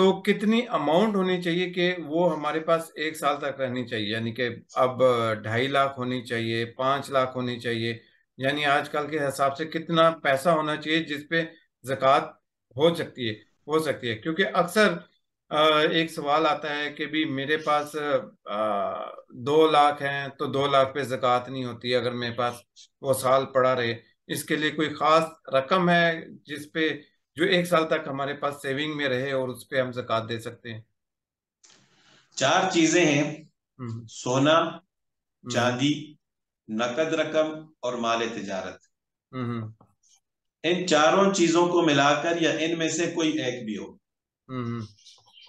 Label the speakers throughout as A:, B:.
A: تو کتنی اماؤنٹ ہونی چاہیے کہ وہ ہمارے پاس 1 سال تک رہنی چاہیے؟ یعنی کہ اب 2.5 لاکھ ہونی چاہیے، 5 لاکھ ہونی چاہیے؟ یعنی آج کل کے حساب سے کتنا پیسہ ہونا چاہیے جس پہ زکوٰۃ ہو سکتی ہے کیونکہ اکثر ایک سوال آتا ہے کہ بھی میرے پاس 2 لاکھ ہیں تو 2 لاکھ پہ زکوٰۃ نہیں ہوتی اگر میرے پاس وہ سال پڑا رہے، اس کے لیے کوئی خاص رقم ہے جس پہ جو 1 سال تک ہمارے پاس سیونگ میں رہے اور اس پہ ہم زکوٰۃ دے سکتے ہیں؟
B: 4 چیزیں ہیں:
A: ہم،
B: سونا،
A: ہم،
B: چاندی، نقد رقم اور مال تجارت۔
A: ہم،
B: ان چاروں چیزوں کو ملا کر یا ان میں سے کوئی ایک بھی ہو،
A: ہم،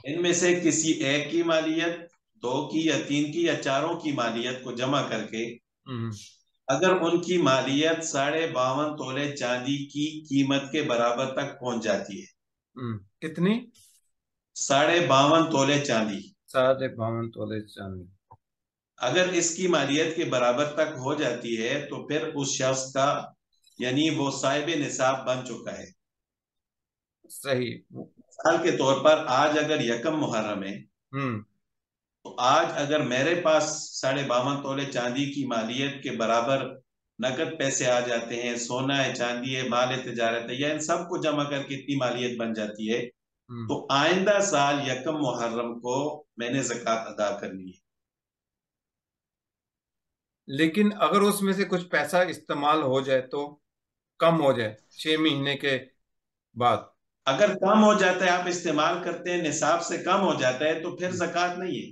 B: ان میں سے کسی ایک کی مالیت، 2 کی یا 3 کی یا چاروں کی مالیت کو جمع کر کے
A: ہم،
B: اگر ان کی مالیت 52.5 تولے چاندی کی قیمت کے برابر تک پہنچ جاتی ہے،
A: ہم، کتنی؟
B: 52.5 تولے چاندی
A: 52.5 تولے چاندی؟
B: اگر اس کی مالیت کے برابر تک ہو جاتی ہے تو پھر اس شخص کا یعنی وہ صاحب نصاب بن چکا ہے۔
A: صحیح۔
B: مثال کے طور پر آج اگر 1 محرم ہے
A: ہم،
B: تو آج اگر میرے پاس 52.5 تولے چاندی کی مالیت کے برابر نقد پیسے آ جاتے ہیں، سونا ہے، چاندی ہے، مال تجارت ہے، یا ان سب کو جمع کر کے اتنی مالیت بن جاتی ہے
A: ہم۔
B: تو آئندہ سال 1 محرم کو میں نے زکوٰۃ ادا کرنی ہے۔
A: لیکن اگر اس میں سے کچھ پیسہ استعمال ہو جائے تو کم ہو جائے 6 مہینے کے بعد؟
B: اگر کم ہو جاتا ہے، آپ استعمال کرتے ہیں، نصاب سے کم ہو جاتا ہے تو پھر زکوٰۃ نہیں ہے۔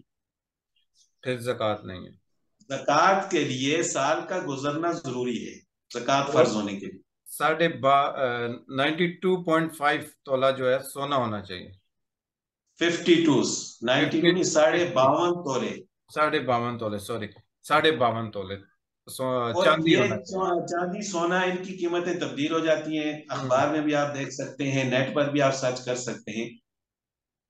A: پھر زکوٰۃ نہیں ہے؟
B: زکوٰۃ کے لیے سال کا گزرنا ضروری ہے زکوٰۃ
A: اور
B: فرض ہونے کے لیے۔
A: 92.5 تولہ جو ہے سونا ہونا چاہیے؟
B: 52، 92
A: 50،
B: نہیں،
A: 50،
B: 52.5 تولے۔
A: 52.5 تولے، سوری، 52.5 تولے
B: اور
A: چاندی
B: یہ
A: ہونا چاہیے۔
B: چاندی سونا ان کی قیمتیں تبدیل ہو جاتی ہیں،
A: ہوں،
B: اخبار میں بھی آپ دیکھ سکتے ہیں، نیٹ پر بھی آپ سرچ کر سکتے ہیں۔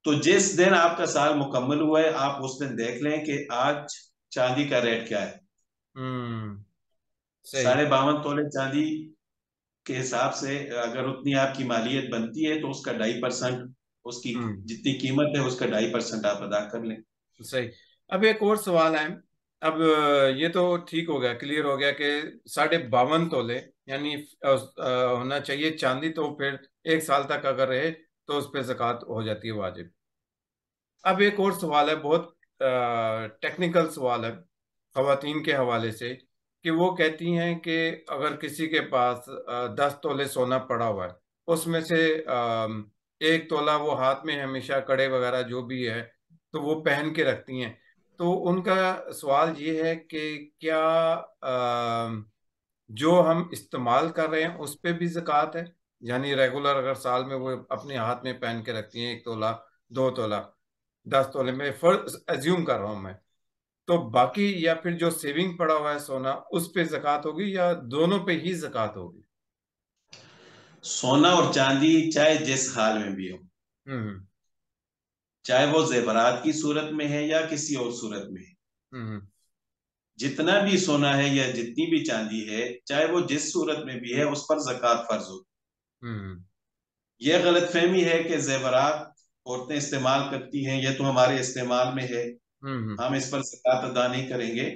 B: تو جس دن آپ کا سال مکمل ہوا ہے آپ اس دن دیکھ لیں کہ آج چاندی کا ریٹ کیا ہے۔
A: ہوں، صحیح۔
B: 52.5 تولے چاندی کے حساب سے اگر اتنی آپ کی مالیت بنتی ہے تو اس کا 2.5%، اس کی
A: ہوں،
B: جتنی قیمت ہے اس کا 2.5% آپ ادا کر لیں۔
A: صحیح۔ اب ایک اور سوال ہے۔ اب یہ تو ٹھیک ہو گیا، کلیئر ہو گیا کہ 52.5 تولے یعنی ہونا چاہیے چاندی، تو پھر 1 سال تک اگر رہے تو اس پہ زکوٰۃ ہو جاتی ہے واجب۔ اب ایک اور سوال ہے، بہت ٹیکنیکل سوال ہے خواتین کے حوالے سے، کہ وہ کہتی ہیں کہ اگر کسی کے پاس 10 تولے سونا پڑا ہوا ہے، اس میں سے 1 تولہ وہ ہاتھ میں ہمیشہ کڑے وغیرہ جو بھی ہے تو وہ پہن کے رکھتی ہیں، تو ان کا سوال یہ ہے کہ کیا جو ہم استعمال کر رہے ہیں اس پہ بھی زکوٰۃ ہے؟ یعنی ریگولر اگر سال میں وہ اپنے ہاتھ میں پہن کے رکھتی ہیں 1 تولہ، 2 تولہ، 10 تولے، میں فرض ایزیوم کر رہا ہوں میں، تو باقی یا پھر جو سیونگ پڑا ہوا ہے سونا اس پہ زکوٰۃ ہوگی یا دونوں پہ ہی زکوٰۃ ہوگی؟
B: سونا اور چاندی چاہے جس حال میں بھی ہو،
A: ہوں،
B: چاہے وہ زیورات کی صورت میں ہے یا کسی اور صورت میں ہے،
A: ہوں،
B: جتنا بھی سونا ہے یا جتنی بھی چاندی ہے، چاہے وہ جس صورت میں بھی ہے، اس پر زکوٰۃ فرض ہو۔
A: ہوں،
B: یہ غلط فہمی ہے کہ زیورات عورتیں استعمال کرتی ہیں، یہ تو ہمارے استعمال میں ہے،
A: ہوں،
B: ہم اس پر زکوٰۃ ادا نہیں کریں گے۔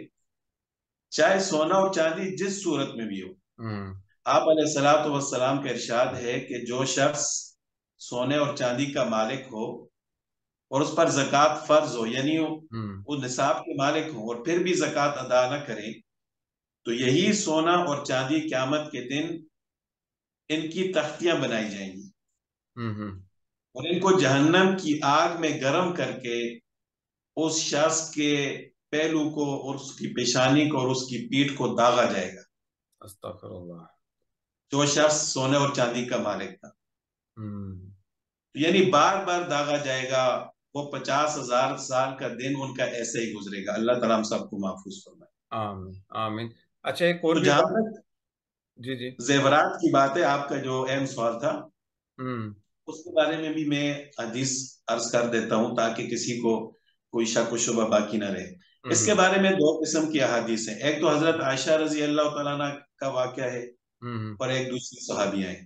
B: چاہے سونا اور چاندی جس صورت میں بھی ہو،
A: ہوں،
B: آپ علیہ الصلوۃ والسلام کا ارشاد ہے کہ جو شخص سونے اور چاندی کا مالک ہو اور اس پر زکوٰۃ فرض ہو، یعنی
A: ہوں،
B: وہ نصاب کے مالک ہوں اور پھر بھی زکوٰۃ ادا نہ کریں، تو یہی سونا اور چاندی قیامت کے دن ان کی تختیاں بنائی جائیں گی
A: ہوں، ہوں،
B: اور ان کو جہنم کی آگ میں گرم کر کے اس شخص کے پہلو کو اور اس کی پیشانی کو اور اس کی پیٹھ کو داغا جائے گا،
A: استغفر اللہ۔
B: جو شخص سونے اور چاندی کا مالک تھا،
A: ہوں،
B: یعنی بار بار داغا جائے گا۔ وہ 50,000 سال کا دن ان کا ایسے ہی گزرے گا۔ اللہ تعالیٰ ہم سب کو محفوظ فرمائے۔
A: آمین، آمین۔ اچھا ایک اور
B: تو
A: بھی
B: جہاں
A: بات۔
B: تک
A: جی، جی۔
B: زیورات کی بات ہے، آپ کا جو اہم سوال تھا،
A: ہوں،
B: اس کے بارے میں بھی میں حدیث عرض کر دیتا ہوں تاکہ کسی کو کوئی شک و شبہ باقی نہ رہے۔ اس کے
A: ہوں،
B: بارے میں 2 قسم کی احادیث ہیں، ایک تو حضرت عائشہ رضی اللہ تعالیٰ عنہ کا واقعہ ہے
A: ہوں،
B: اور ایک دوسری صحابیاں ہیں۔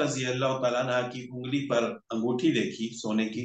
B: رضی اللہ تعالیٰ عنہ کی انگلی پر انگوٹھی دیکھی سونے کی.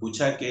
B: پوچھا کہ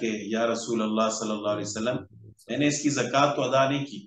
B: کہ یا رسول اللہ صلی اللہ علیہ وسلم، میں نے اس کی زکوٰۃ تو ادا نہیں کی.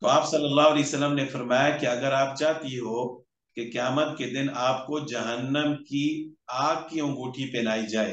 B: تو آپ صلی اللہ علیہ وسلم نے فرمایا کہ اگر آپ چاہتی ہو کہ قیامت کے دن آپ کو جہنم کی آگ کی انگوٹھی پہنائی جائے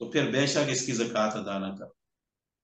B: تو پھر بے شک اس کی زکوٰۃ ادا نہ کرو.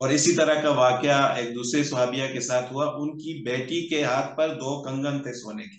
B: اور اسی طرح کا واقعہ ایک دوسرے صحابیہ کے ساتھ ہوا. ان کی بیٹی کے ہاتھ پر 2 کنگن تھے سونے کے.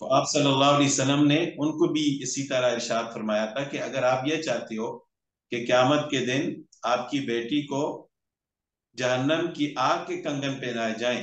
B: تو آپ صلی اللہ علیہ وسلم نے ان کو بھی اسی طرح ارشاد فرمایا تھا کہ اگر آپ یہ چاہتے ہو کہ قیامت کے دن آپ کی بیٹی کو جہنم کی آگ کے کنگن پہنائے جائیں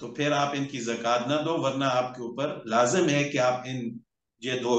B: تو پھر آپ ان کی زکوٰۃ نہ دو، ورنہ آپ کے اوپر لازم ہے کہ آپ ان یہ دو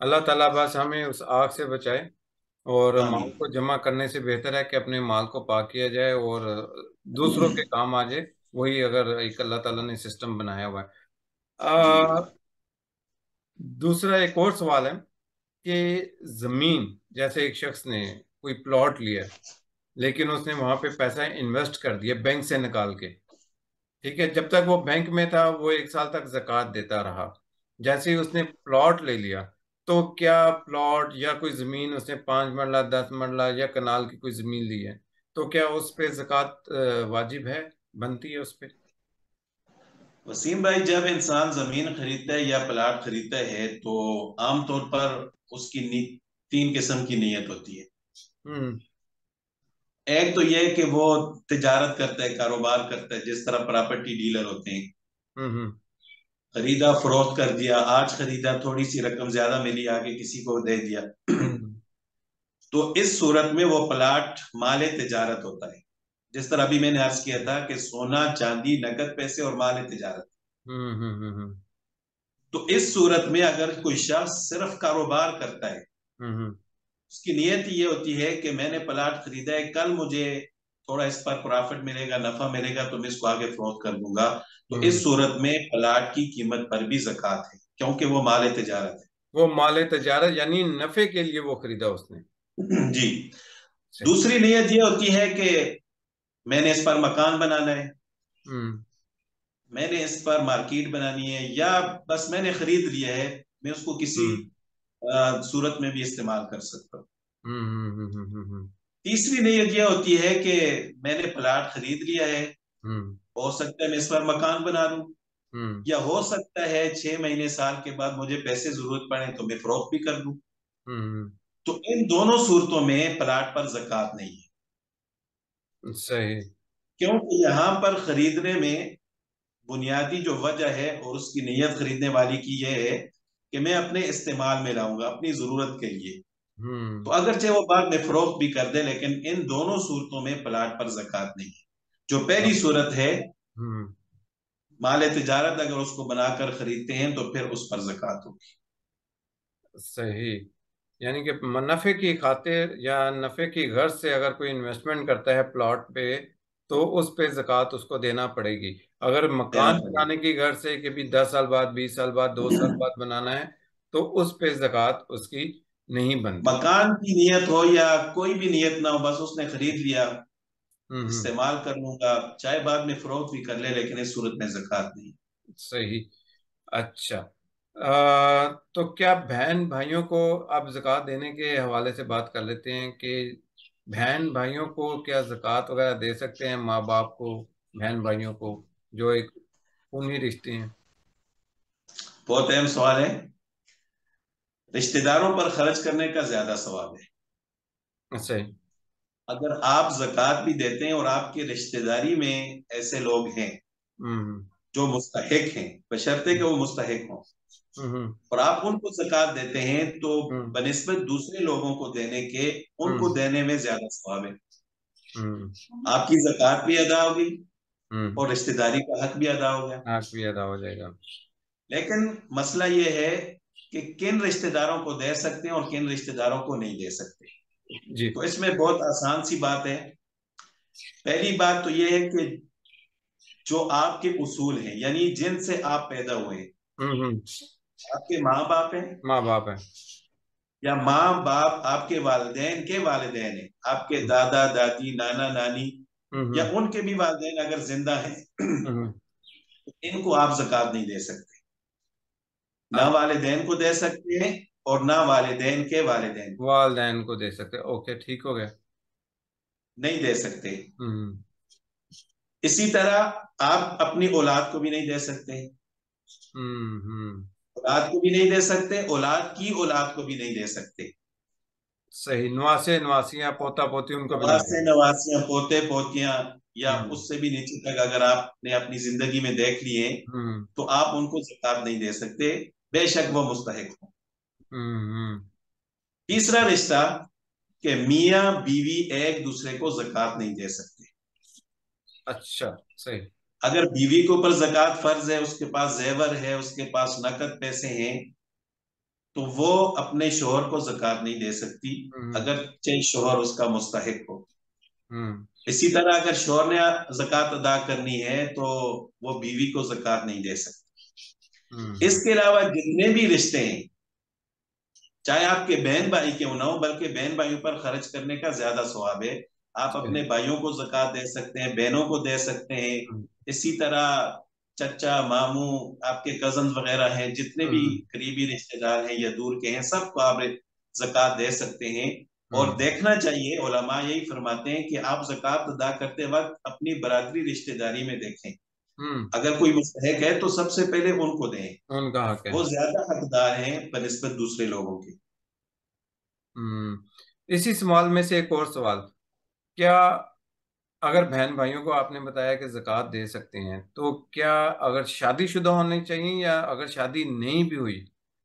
A: اللہ تعالیٰ بس ہمیں اس آگ سے بچائے، اور مال
B: آمین.
A: کو جمع کرنے سے بہتر ہے کہ اپنے مال کو پاک کیا جائے اور دوسروں کے کام آ جائے. وہی اگر ایک اللہ تعالیٰ نے سسٹم بنایا ہوا ہے.
B: جی
A: دوسرا ایک اور سوال ہے کہ زمین، جیسے ایک شخص نے کوئی پلاٹ لیا لیکن اس نے وہاں پہ پیسہ انویسٹ کر دیا بینک سے نکال کے، ٹھیک ہے، جب تک وہ بینک میں تھا وہ 1 سال تک زکوٰۃ دیتا رہا. جیسے ہی اس نے پلاٹ لے لیا تو کیا پلاٹ یا کوئی زمین اس نے 5 مرلہ 10 مرلہ یا کنال کی کوئی زمین لی ہے تو کیا اس پہ زکوٰۃ واجب ہے، بنتی ہے اس پہ؟
B: وسیم بھائی، جب انسان زمین خریدتا ہے یا پلاٹ خریدتا ہے تو عام طور پر اس کی 3 قسم کی نیت ہوتی ہے.
A: ہوں
B: ایک تو یہ کہ وہ تجارت کرتا ہے، کاروبار کرتا ہے، جس طرح پراپرٹی ڈیلر ہوتے ہیں.
A: ہوں
B: خریدا، فروخت کر دیا، آج خریدا، تھوڑی سی رقم زیادہ ملی، آگے کسی کو دے دیا.
A: ہوں
B: تو اس صورت میں وہ پلاٹ مال تجارت ہوتا ہے. جس طرح ابھی میں نے عرض کیا تھا کہ سونا، چاندی، نقد پیسے اور مال تجارت.
A: ہوں ہوں ہوں ہوں
B: تو اس صورت میں اگر کوئی شخص صرف کاروبار کرتا ہے،
A: ہوں
B: اس کی نیت یہ ہوتی ہے کہ میں نے پلاٹ خریدا ہے، کل مجھے تھوڑا اس پر پرافٹ ملے گا، نفع ملے گا تو میں اس کو آگے فروخت کر دوں گا. تو
A: ہوں
B: اس صورت میں پلاٹ کی قیمت پر بھی زکوٰۃ ہے، کیونکہ وہ مال تجارت
A: وہ مال تجارت یعنی نفع کے لیے وہ خریدا اس نے.
B: ہے. جی.
A: صحیح.
B: دوسری نیت یہ ہوتی ہے کہ میں نے اس پر مکان بنانا ہے،
A: ہوں
B: میں نے اس پر مارکیٹ بنانی ہے، یا بس میں نے خرید لیا ہے، میں اس کو کسی
A: ہوں
B: صورت میں بھی استعمال کر سکتا ہوں.
A: ہوں
B: تیسری نیت یہ ہوتی ہے کہ میں نے پلاٹ خرید لیا ہے،
A: ہوں
B: ہو سکتا ہے میں اس پر مکان بنا دوں،
A: ہوں
B: یا ہو سکتا ہے 6 مہینے سال کے بعد مجھے پیسے ضرورت پڑے تو میں فروخت بھی کر دوں.
A: ہوں
B: تو ان دونوں صورتوں میں پلاٹ پر زکوٰۃ نہیں ہے،
A: صحیح.
B: کیونکہ یہاں پر خریدنے میں بنیادی جو وجہ ہے اور اس کی نیت خریدنے والی کی یہ ہے کہ میں اپنے استعمال میں لاؤں گا، اپنی ضرورت کے لیے.
A: ہوں
B: تو اگرچہ وہ بعد میں فروخت بھی کر دے لیکن ان دونوں صورتوں میں پلاٹ پر زکوٰۃ نہیں ہے. جو پہلی صورت ہے
A: ہوں
B: مال تجارت، اگر اس کو بنا کر خریدتے ہیں تو پھر اس پر زکوٰۃ ہوگی.
A: صحیح. یعنی کہ نفع کی خاطر یا نفع کی غرض سے اگر کوئی انویسٹمنٹ کرتا ہے پلاٹ پہ تو اس پہ زکوٰۃ اس کو دینا پڑے گی. اگر
B: دینا
A: مکان
B: پڑے
A: بنانے کی غرض سے کہ بھی 10 سال بعد 20 سال بعد 2 سال
B: گا.
A: بعد بنانا ہے تو اس پہ زکوٰۃ اس کی نہیں بنتی.
B: مکان کی نیت ہو یا کوئی بھی نیت نہ ہو، بس اس نے خرید لیا،
A: ہوں
B: استعمال کر لوں گا، چاہے بعد میں فروخت بھی کر لے، لیکن اس صورت میں زکوٰۃ نہیں.
A: صحیح. اچھا. تو کیا بہن بھائیوں کو اب زکوٰۃ دینے کے حوالے سے بات کر لیتے ہیں کہ بہن بھائیوں کو کیا زکوٰۃ وغیرہ دے سکتے ہیں، ماں باپ کو، بہن بھائیوں کو جو ایک خونی رشتے ہیں؟
B: بہت اہم سوال ہے. رشتہ داروں پر خرچ کرنے کا زیادہ ثواب ہے.
A: صحیح.
B: اگر آپ زکوٰۃ بھی دیتے ہیں اور آپ کی رشتہ داری میں ایسے لوگ ہیں
A: ہوں
B: جو مستحق ہیں، بشرطے کہ وہ مستحق ہوں،
A: ہوں
B: اور آپ ان کو زکوٰۃ دیتے ہیں تو
A: ہوں
B: بنسبت دوسرے لوگوں کو دینے کے ان
A: ہوں
B: کو دینے میں زیادہ ثواب ہے.
A: ہوں
B: آپ کی زکوٰۃ بھی ادا ہوگی
A: ہوں
B: اور رشتہ داری کا حق بھی ادا ہو گیا.
A: حق بھی ادا ہو جائے گا.
B: لیکن مسئلہ یہ ہے کہ کن رشتہ داروں کو دے سکتے ہیں اور کن رشتہ داروں کو نہیں دے سکتے.
A: جی.
B: تو اس میں بہت آسان سی بات ہے. پہلی بات تو یہ ہے کہ جو آپ کے اصول ہیں، یعنی جن سے آپ پیدا ہوئے،
A: ہوں
B: آپ کے ماں باپ ہیں،
A: ماں باپ ہے.
B: یا ماں باپ آپ کے والدین کے والدین ہیں، آپ کے دادا دادی نانا نانی، یا
A: ہوں
B: ان کے بھی والدین اگر زندہ ہیں،
A: ہوں
B: ان کو آپ زکوٰۃ نہیں دے سکتے. نہ
A: اچھا،
B: والدین کو دے سکتے ہیں اور نہ والدین کے والدین کو
A: والدین کو دے سکتے. اوکے، ٹھیک ہو گیا.
B: نہیں دے سکتے.
A: ہوں
B: اسی طرح آپ اپنی اولاد کو بھی نہیں دے سکتے،
A: ہوں
B: اولاد کو بھی نہیں دے سکتے، اولاد کی اولاد کو بھی نہیں دے سکتے.
A: صحیح. نواسے نواسیاں پوتا پوتی ان کو بھی نہیں
B: نواسے
A: دیں گے.
B: نواسیاں پوتے پوتیاں یا
A: ہوں
B: اس سے بھی نیچے تک اگر آپ نے اپنی زندگی میں دیکھ لیے
A: ہوں
B: تو آپ ان کو زکوٰۃ نہیں دے سکتے، بے شک وہ مستحق ہوں.
A: ہوں
B: تیسرا رشتہ کہ میاں بیوی ایک دوسرے کو زکوٰۃ نہیں دے سکتے.
A: اچھا، صحیح.
B: اگر بیوی کے اوپر زکوٰۃ فرض ہے، اس کے پاس زیور ہے، اس کے پاس نقد پیسے ہیں، تو وہ اپنے شوہر کو زکوٰۃ نہیں دے سکتی
A: ہوں
B: اگر چاہے شوہر اس کا مستحق ہو.
A: ہوں
B: اسی طرح اگر شوہر نے زکوٰۃ ادا کرنی ہے تو وہ بیوی کو زکوٰۃ نہیں دے سکتی.
A: ہوں
B: اس کے علاوہ جتنے بھی رشتے ہیں، چاہے آپ کے بہن بھائی کیوں نہ ہو، بلکہ بہن بھائیوں پر خرچ کرنے کا زیادہ ثواب ہے. آپ
A: صحیح.
B: اپنے بھائیوں کو زکوٰۃ دے سکتے ہیں، بہنوں کو دے سکتے ہیں. اسی طرح چچا ماموں، آپ کے کزن وغیرہ ہیں، جتنے بھی
A: ہوں
B: قریبی رشتے دار ہیں یا دور کے ہیں، سب کو آپ زکوٰۃ دے سکتے ہیں. اور
A: ہوں
B: دیکھنا چاہیے، علماء یہی فرماتے ہیں کہ آپ زکوٰۃ ادا کرتے وقت اپنی برادری رشتے داری میں دیکھیں.
A: ہوں
B: اگر کوئی مستحق ہے تو سب سے پہلے ان کو دیں،
A: ان کا حق ہے.
B: وہ زیادہ حقدار ہیں بنسبت دوسرے لوگوں کے.
A: ہوں اسی سوال میں سے ایک اور سوال. کیا اگر بہن بھائیوں کو آپ نے بتایا کہ زکوٰۃ دے سکتے ہیں، تو کیا اگر شادی شدہ ہونے چاہیے یا اگر شادی نہیں بھی ہوئی؟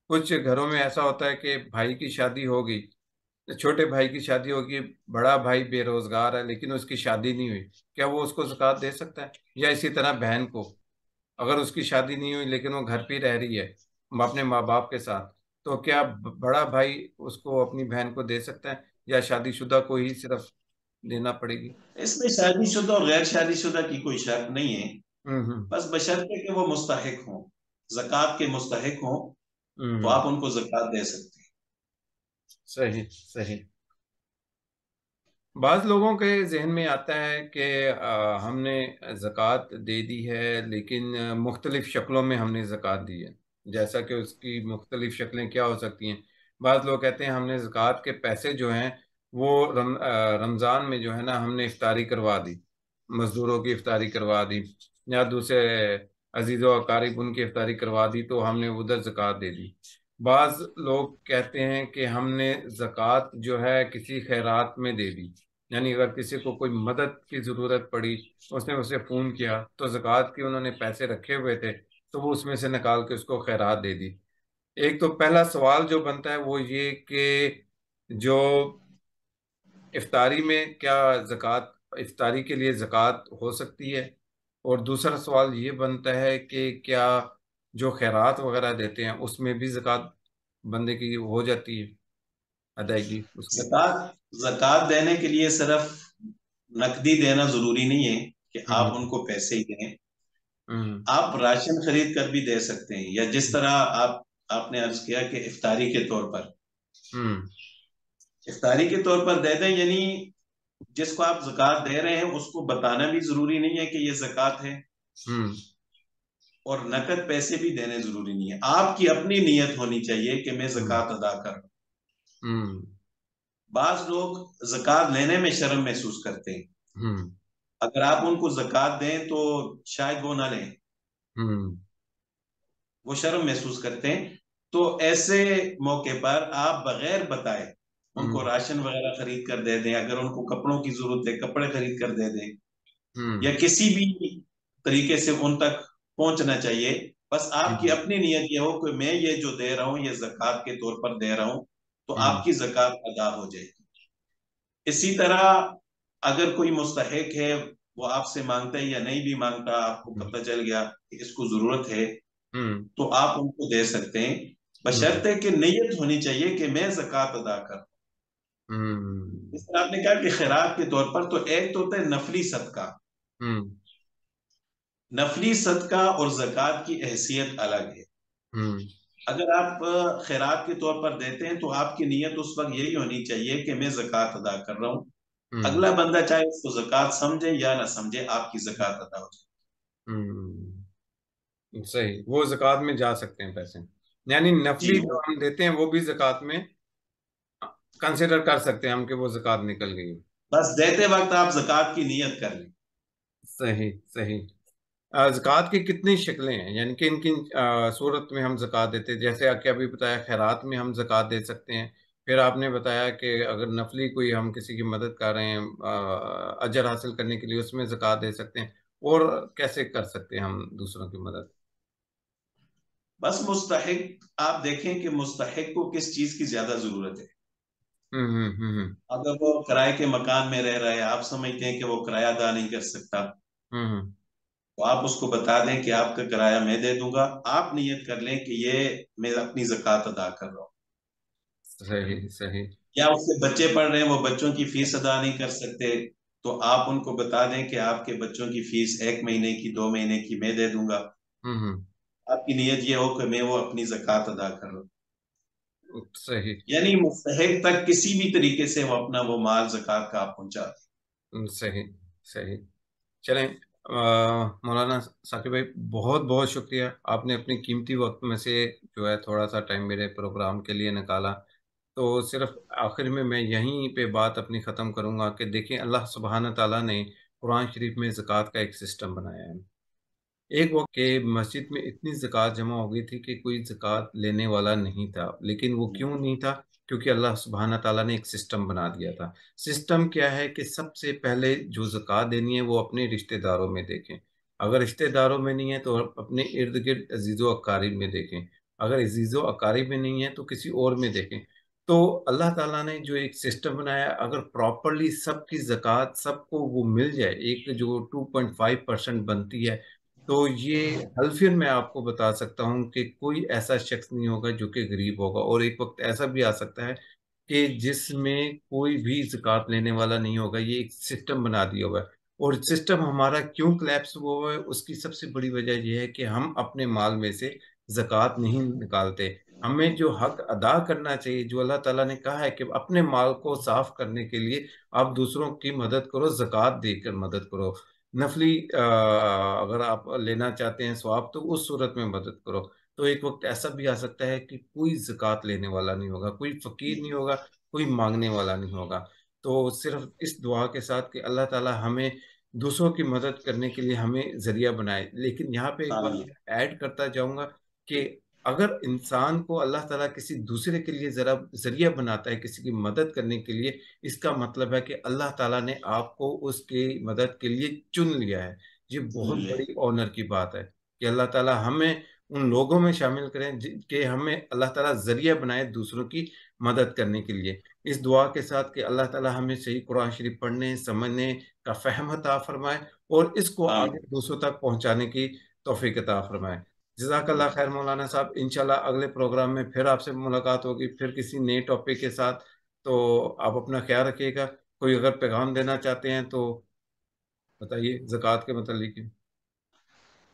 A: کچھ گھروں میں ایسا ہوتا ہے کہ بھائی کی شادی ہو گئی، چھوٹے بھائی کی شادی ہوگی، بڑا بھائی بے روزگار ہے لیکن اس کی شادی نہیں ہوئی، کیا وہ اس کو زکوٰۃ دے سکتا ہے؟ یا اسی طرح بہن کو اگر اس کی شادی نہیں ہوئی لیکن وہ گھر پہ ہی رہ رہی ہے اپنے ماں باپ کے ساتھ، تو کیا بڑا بھائی اس کو اپنی بہن کو دے سکتا ہے یا شادی شدہ کو ہی صرف دینا پڑے گی؟
B: اس میں شادی شدہ اور غیر شادی شدہ کی کوئی شرط نہیں ہے،
A: ہوں
B: بس بشرطے کہ وہ مستحق ہوں، زکوٰۃ کے مستحق ہوں، تو
A: ہوں
B: آپ ان کو زکوٰۃ دے سکتے ہیں.
A: صحیح صحیح. بعض لوگوں کے ذہن میں آتا ہے کہ ہم نے زکوٰۃ دے دی ہے لیکن مختلف شکلوں میں ہم نے زکوٰۃ دی ہے. جیسا کہ اس کی مختلف شکلیں کیا ہو سکتی ہیں؟ بعض لوگ کہتے ہیں ہم نے زکوٰۃ کے پیسے جو ہیں وہ رمضان میں جو ہے نا ہم نے افطاری کروا دی، مزدوروں کی افطاری کروا دی یا دوسرے عزیز و اقارب ان کی افطاری کروا دی تو ہم نے ادھر زکوٰۃ دے دی. بعض لوگ کہتے ہیں کہ ہم نے زکوٰۃ جو ہے کسی خیرات میں دے دی، یعنی اگر کسی کو کوئی مدد کی ضرورت پڑی، اس نے اسے فون کیا تو زکوٰۃ کے انہوں نے پیسے رکھے ہوئے تھے تو وہ اس میں سے نکال کے اس کو خیرات دے دی. ایک تو پہلا سوال جو بنتا ہے وہ یہ کہ جو افطاری میں کیا زکوٰۃ، افطاری کے لیے زکوٰۃ ہو سکتی ہے؟ اور دوسرا سوال یہ بنتا ہے کہ کیا جو خیرات وغیرہ دیتے ہیں اس میں بھی زکوٰۃ بندے کی ہو جاتی ہے، ادائیگی اس کی؟
B: زکوٰۃ دینے کے لیے صرف نقدی دینا ضروری نہیں ہے کہ
A: ہوں
B: آپ ان کو پیسے ہی دیں.
A: ہوں
B: آپ راشن خرید کر بھی دے سکتے ہیں، یا جس طرح آپ نے عرض کیا کہ افطاری کے طور پر،
A: ہوں
B: افطاری کے طور پر دے دیں، یعنی جس کو آپ زکوٰۃ دے رہے ہیں اس کو بتانا بھی ضروری نہیں ہے کہ یہ زکوٰۃ ہے،
A: ہوں
B: اور نقد پیسے بھی دینے ضروری نہیں ہے. آپ کی اپنی نیت ہونی چاہیے کہ میں
A: ہوں
B: زکوٰۃ ادا کر رہا ہوں.
A: ہوں
B: بعض لوگ زکوٰۃ لینے میں شرم محسوس کرتے ہیں،
A: ہوں
B: اگر آپ ان کو زکوٰۃ دیں تو شاید وہ نہ لیں،
A: ہوں
B: وہ شرم محسوس کرتے ہیں. تو ایسے موقع پر آپ بغیر بتائے ان
A: ہوں
B: کو راشن وغیرہ خرید کر دے دیں، اگر ان کو کپڑوں کی ضرورت ہے کپڑے خرید کر دے دیں،
A: ہوں
B: یا کسی بھی طریقے سے ان تک پہنچنا چاہیے. بس آپ کی
A: ہوں
B: اپنی نیت یہ ہو کہ میں یہ جو دے رہا ہوں یہ زکوٰۃ کے طور پر دے رہا ہوں، تو
A: ہوں
B: آپ کی زکوٰۃ ادا ہو جائے گی. اسی طرح اگر کوئی مستحق ہے، وہ آپ سے مانگتا ہے یا نہیں بھی مانگتا، آپ کو پتہ چل گیا کہ اس کو ضرورت ہے،
A: ہوں
B: تو آپ ان کو دے سکتے ہیں،
A: ہوں
B: بشرطے کہ نیت ہونی چاہیے کہ میں زکوٰۃ ادا کروں.
A: ہوں
B: اس طرح آپ نے کہا کہ خیرات کے طور پر، تو ایک تو ہوتا ہے نفلی صدقہ،
A: ہوں
B: نفلی صدقہ اور زکوٰۃ کی حیثیت الگ ہے.
A: ہوں
B: اگر آپ خیرات کے طور پر دیتے ہیں تو آپ کی نیت اس وقت یہی ہونی چاہیے کہ میں زکوٰۃ ادا کر رہا ہوں.
A: ہوں
B: اگلا بندہ چاہے اس کو زکوٰۃ سمجھے یا نہ سمجھے، آپ کی زکوٰۃ ادا ہو جائے.
A: ہوں صحیح، وہ زکوٰۃ میں جا سکتے ہیں پیسے، یعنی
B: جی،
A: نفلی
B: وہ
A: جو ہم دیتے ہیں وہ بھی زکوٰۃ میں کنسیڈر کر سکتے ہیں ہم کہ وہ زکوٰۃ نکل گئی.
B: بس دیتے وقت آپ زکوٰۃ کی نیت کر لیں.
A: صحیح صحیح. زکوٰۃ کی کتنی شکلیں ہیں، یعنی کن کن صورت میں ہم زکوٰۃ دیتے ہیں؟ جیسے کہ ابھی بتایا خیرات میں ہم زکوٰۃ دے سکتے ہیں، پھر آپ نے بتایا کہ اگر نفلی کوئی ہم کسی کی مدد کر رہے ہیں اجر حاصل کرنے کے لیے، اس میں زکوٰۃ دے سکتے ہیں. اور کیسے کر سکتے ہیں ہم دوسروں کی مدد؟
B: بس مستحق آپ دیکھیں کہ مستحق کو کس چیز کی زیادہ ضرورت ہے.
A: ہوں ہوں ہوں ہوں
B: اگر وہ کرائے کے مکان میں رہ رہا ہے، آپ سمجھتے ہیں کہ وہ کرایہ ادا نہیں کر سکتا،
A: ہوں
B: تو آپ اس کو بتا دیں کہ آپ کا کرایہ میں دے دوں گا. آپ نیت کر لیں کہ یہ میں اپنی زکوٰۃ ادا کر رہا ہوں.
A: صحیح صحیح.
B: یا اس کے بچے پڑھ رہے ہیں، وہ بچوں کی فیس ادا نہیں کر سکتے، تو آپ ان کو بتا دیں کہ آپ کے بچوں کی فیس 1 مہینے کی 2 مہینے کی میں دے دوں گا.
A: ہوں
B: آپ کی نیت یہ ہو کہ میں وہ اپنی زکوٰۃ ادا کر رہا ہوں.
A: صحیح
B: یعنی مستحق تک کسی بھی طریقے سے وہ اپنا وہ مال زکوٰۃ کا آپ پہنچا دیں.
A: صحیح صحیح. چلیں مولانا ثاقب بھائی، بہت بہت شکریہ، آپ نے اپنی قیمتی وقت میں سے جو ہے تھوڑا سا ٹائم میرے پروگرام کے لیے نکالا. تو صرف آخر میں یہیں پہ بات اپنی ختم کروں گا کہ دیکھیں، اللہ سبحانہ تعالیٰ نے قرآن شریف میں زکوٰۃ کا ایک سسٹم بنایا ہے. ایک وقت کہ مسجد میں اتنی زکوٰۃ جمع ہو گئی تھی کہ کوئی زکوٰۃ لینے والا نہیں تھا. لیکن وہ کیوں نہیں تھا؟ کیونکہ اللہ سبحانہ تعالیٰ نے ایک سسٹم بنا دیا تھا. سسٹم کیا ہے کہ سب سے پہلے جو زکوٰۃ دینی ہے وہ اپنے رشتہ داروں میں دیکھیں. اگر رشتہ داروں میں نہیں ہے تو اپنے ارد گرد عزیز و اقارب میں دیکھیں. اگر عزیز و اقارب میں نہیں ہے تو کسی اور میں دیکھیں. تو اللہ تعالیٰ نے جو ایک سسٹم بنایا، اگر پراپرلی سب کی زکوٰۃ سب کو وہ مل جائے، ایک جو 2.5% بنتی ہے، تو یہ حلفین میں آپ کو بتا سکتا ہوں کہ کوئی ایسا شخص نہیں ہوگا جو کہ غریب ہوگا. اور ایک وقت ایسا بھی آ سکتا ہے کہ جس میں کوئی بھی زکوٰۃ لینے والا نہیں ہوگا. یہ ایک سسٹم بنا دیا ہوا ہے. اور سسٹم ہمارا کیوں کلیپس ہوا ہے، اس کی سب سے بڑی وجہ یہ ہے کہ ہم اپنے مال میں سے زکوٰۃ نہیں نکالتے. ہمیں جو حق ادا کرنا چاہیے، جو اللہ تعالیٰ نے کہا ہے کہ اپنے مال کو صاف کرنے کے لیے آپ دوسروں کی مدد کرو، زکوٰۃ دے کر مدد کرو. نفلی اگر آپ لینا چاہتے ہیں ثواب تو اس صورت میں مدد کرو. تو ایک وقت ایسا بھی آ سکتا ہے کہ کوئی زکوٰۃ لینے والا نہیں ہوگا، کوئی فقیر نہیں ہوگا، کوئی مانگنے والا نہیں ہوگا. تو صرف اس دعا کے ساتھ کہ اللہ تعالیٰ ہمیں دوسروں کی مدد کرنے کے لیے ہمیں ذریعہ بنائے. لیکن یہاں پہ ایک بات
B: آمین.
A: ایڈ کرتا جاؤں گا کہ اگر انسان کو اللہ تعالیٰ کسی دوسرے کے لیے ذرا ذریعہ بناتا ہے کسی کی مدد کرنے کے لیے، اس کا مطلب ہے کہ اللہ تعالیٰ نے آپ کو اس کی مدد کے لیے چن لیا ہے. یہ بہت بڑی آنر کی بات ہے کہ اللہ تعالیٰ ہمیں ان لوگوں میں شامل کریں کہ ہمیں اللہ تعالیٰ ذریعہ بنائے دوسروں کی مدد کرنے کے لیے. اس دعا کے ساتھ کہ اللہ تعالیٰ ہمیں صحیح قرآن شریف پڑھنے سمجھنے کا فہم عطا فرمائے اور اس کو
B: آمین.
A: آگے دوسروں تک پہنچانے کی توفیق عطا فرمائے. جزاک اللہ خیر مولانا صاحب. انشاءاللہ اگلے پروگرام میں پھر آپ سے ملاقات ہوگی، پھر کسی نئے ٹاپک کے ساتھ. تو آپ اپنا خیال رکھیے گا. کوئی اگر پیغام دینا چاہتے ہیں تو بتائیے زکوٰۃ کے متعلق.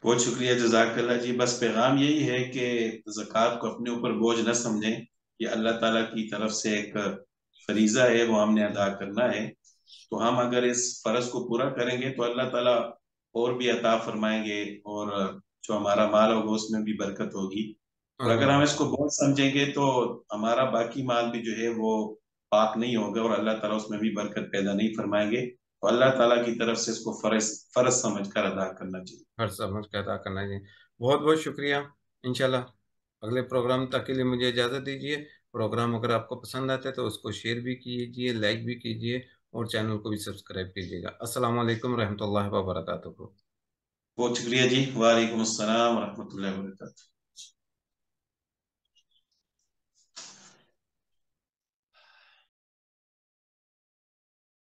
B: بہت شکریہ، جزاک اللہ جی. بس پیغام یہی ہے کہ زکوٰۃ کو اپنے اوپر بوجھ نہ سمجھیں. یہ اللہ تعالیٰ کی طرف سے ایک فریضہ ہے، وہ ہم نے ادا کرنا ہے. تو ہم اگر اس فرض کو پورا کریں گے تو اللہ تعالیٰ اور بھی عطا فرمائیں گے، اور جو ہمارا مال ہوگا اس میں بھی برکت ہوگی. اور اگر ہم اس کو بہت سمجھیں گے تو ہمارا باقی مال بھی جو ہے وہ پاک نہیں ہوگا، اور اللہ تعالیٰ اس میں بھی برکت پیدا نہیں فرمائیں گے. تو اللہ تعالیٰ کی طرف سے اس کو فرض سمجھ کر ادا کرنا چاہیے.
A: ہر سمجھ کا ادا کرنا ہے. بہت بہت شکریہ. انشاءاللہ اگلے پروگرام تک کے لیے مجھے اجازت دیجیے. پروگرام اگر آپ کو پسند آتا ہے تو اس کو شیئر بھی کیجیے، لائک بھی کیجیے، اور چینل کو بھی سبسکرائب کیجیے گا. السلام علیکم ورحمۃ اللہ وبرکاتہ.
B: بہت شکریہ جی. وعلیکم السلام ورحمۃ اللہ وبرکاتہ.